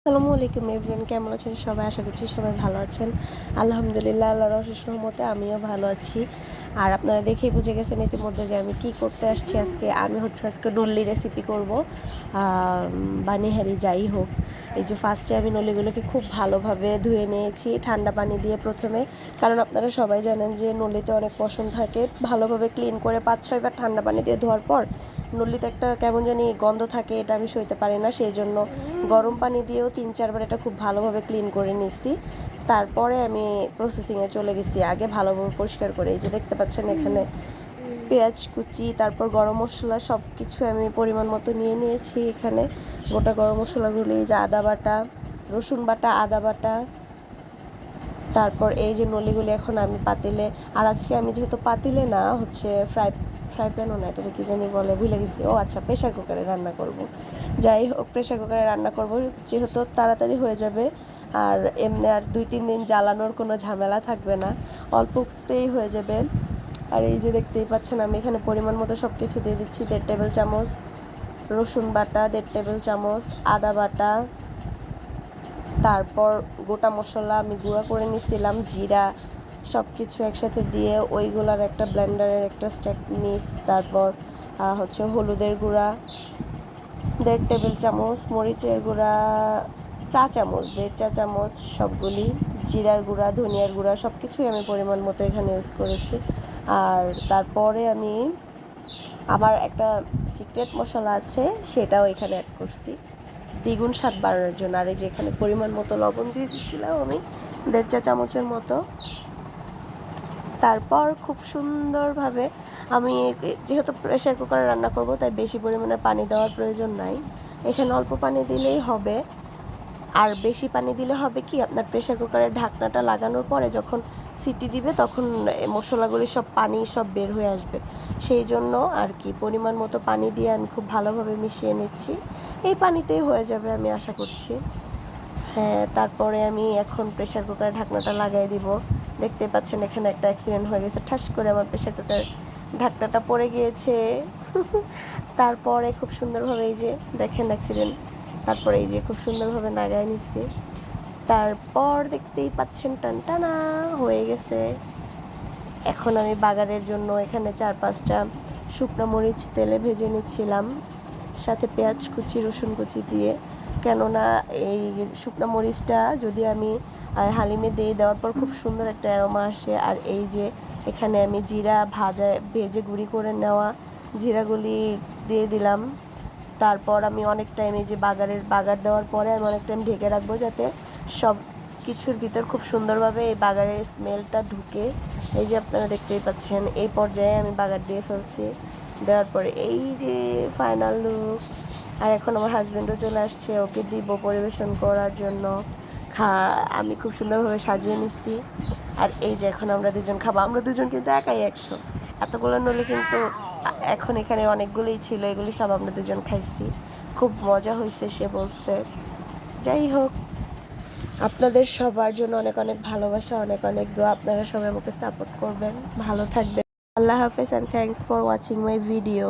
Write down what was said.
আসসালামু আলাইকুম এভরিওয়ান, কেমন আছেন সবাই? আশা করছি সবাই ভালো আছেন। আলহামদুলিল্লাহ, আল্লাহর অশেষ রহমতে আমিও ভালো আছি। আর আপনারা দেখেই বুঝে গেছেন ইতিমধ্যে যে আমি কি করতে আসছি আজকে। আমি আজকে নল্লি রেসিপি করব, বা নেহারি যাই হোক। এই যে ফার্স্টে আমি নল্লিগুলোকে খুব ভালোভাবে ধুয়ে নিয়েছি ঠান্ডা পানি দিয়ে প্রথমে, কারণ আপনারা সবাই জানেন যে নল্লিতে অনেক পশম থাকে। ভালোভাবে ক্লিন করে 5-6 বার ঠান্ডা পানি দিয়ে ধোয়ার পর নল্লিতে একটা কেমন জানি গন্ধ থাকে, এটা আমি সইতে পারি না। সেই জন্য গরম পানি দিয়েও 3-4 বার এটা খুব ভালোভাবে ক্লিন করে নিচ্ছি। তারপরে আমি প্রসেসিংয়ে চলে গেছি আগে ভালোভাবে পরিষ্কার করে। এই যে দেখতে পাচ্ছেন এখানে পেঁয়াজ কুচি, তারপর গরম মশলা সব কিছু আমি পরিমাণ মতো নিয়ে নিয়েছি। এখানে গোটা গরম মশলাগুলি, যে আদা বাটা, রসুন বাটা, আদা বাটা, তারপর এই যে নলিগুলি এখন আমি পাতিলে, আর আজকে আমি যেহেতু পাতিলে না ফ্রাই প্যানও না, এটাকে কী জানি বলে, ভুলে গেছি। ও আচ্ছা, প্রেশার কুকারে রান্না করব। যাই হোক, প্রেশার কুকারে রান্না করব যেহেতু তাড়াতাড়ি হয়ে যাবে। আর এমনি আর 2-3 দিন জ্বালানোর কোনো ঝামেলা থাকবে না, অল্পতেই হয়ে যাবে। আর এই যে দেখতেই পাচ্ছেন আমি এখানে পরিমাণ মতো সব কিছু দিয়ে দিচ্ছি। 1.5 টেবিল চামচ রসুন বাটা, 1.5 টেবিল চামচ আদা বাটা, তারপর গোটা মশলা আমি গুঁড়া করে নিয়েছিলাম, জিরা, সব কিছু একসাথে দিয়ে ওইগুলার একটা ব্লেন্ডারের একটা স্টেক মিক্স। তারপর হলুদের গুঁড়া 1.5 টেবিল চামচ, মরিচের গুঁড়া চা চামচ, 1.5 চা চামচ সবগুলি, জিরার গুঁড়া, ধনিয়ার গুঁড়া সব কিছুই আমি পরিমাণ মতো এখানে ইউজ করেছি। আর তারপরে আমি আমার একটা সিক্রেট মশলা আছে, সেটাও এখানে অ্যাড করছি দ্বিগুণ স্বাদ বাড়ানোর জন্য। আর এই যে এখানে পরিমাণ মতো লবণ দিয়ে দিচ্ছিলাম আমি 1.5 চা চামচের মতো। তারপর খুব সুন্দরভাবে আমি, যেহেতু প্রেশার কুকারে রান্না করব তাই বেশি পরিমাণে পানি দেওয়ার প্রয়োজন নাই, এখানে অল্প পানি দিলেই হবে। আর বেশি পানি দিলে হবে কি, আপনার প্রেশার কুকারের ঢাকনাটা লাগানোর পরে যখন সিটি দিবে তখন মশলাগুলি সব পানি সব বের হয়ে আসবে। সেই জন্য আর কি পরিমাণ মতো পানি দিয়ে আমি খুব ভালোভাবে মিশিয়ে নিচ্ছি। এই পানিতেই হয়ে যাবে আমি আশা করছি। হ্যাঁ, তারপরে আমি এখন প্রেশার কুকারের ঢাকনাটা লাগাই দিব। দেখতে পাচ্ছেন এখানে একটা অ্যাক্সিডেন্ট হয়ে গেছে, ঠাস করে আমার প্রেশার কুকারের ঢাকনাটা পড়ে গিয়েছে। তারপরে খুব সুন্দরভাবে এই যে দেখেন অ্যাক্সিডেন্ট, তারপরে এই যে খুব সুন্দরভাবে লাগাই নিচ্ছি। তারপর দেখতেই পাচ্ছেন টানটানা হয়ে গেছে। এখন আমি বাগারের জন্য এখানে 4-5টা শুকনো মরিচ তেলে ভেজে নিচ্ছিলাম, সাথে পেঁয়াজ কুচি, রসুন কুচি দিয়ে। কেননা এই শুকনো মরিচটা যদি আমি হালিমে দিয়ে দেওয়ার পর খুব সুন্দর একটা অ্যারোমা আসে। আর এই যে এখানে আমি জিরা ভেজে গুঁড়ি করে নেওয়া জিরাগুলি দিয়ে দিলাম। তারপর আমি অনেক টাইম, এই যে বাগার দেওয়ার পরে আমি অনেক টাইম ঢেকে রাখবো, যাতে সব কিছুর ভিতর খুব সুন্দরভাবে এই বাগারের স্মেলটা ঢুকে। এই যে আপনারা দেখতেই পাচ্ছেন এই পর্যায়ে আমি বাগার দিয়ে ফেলছি। দেওয়ার পরে এই যে ফাইনাল লুক। আর এখন আমার হাজব্যান্ডও চলে আসছে, ওকে দিব পরিবেশন করার জন্য। আমি খুব সুন্দরভাবে সাজিয়ে নিচ্ছি। আর এই যে এখন আমরা দুজন খাবো। আমরা দুজন কিন্তু একাই 100, এতগুলো নলে কিন্তু এখন এখানে অনেকগুলোই ছিল, এগুলি সব আমরা দুজন খাইছি। খুব মজা হয়েছে সে বলছে। যাই হোক, আপনাদের সবার জন্য অনেক অনেক ভালোবাসা, অনেক অনেক দোয়া। আপনারা সবাই আমাকে সাপোর্ট করবেন, ভালো থাকবেন। আল্লাহ হাফেজ, and thanks for watching my video.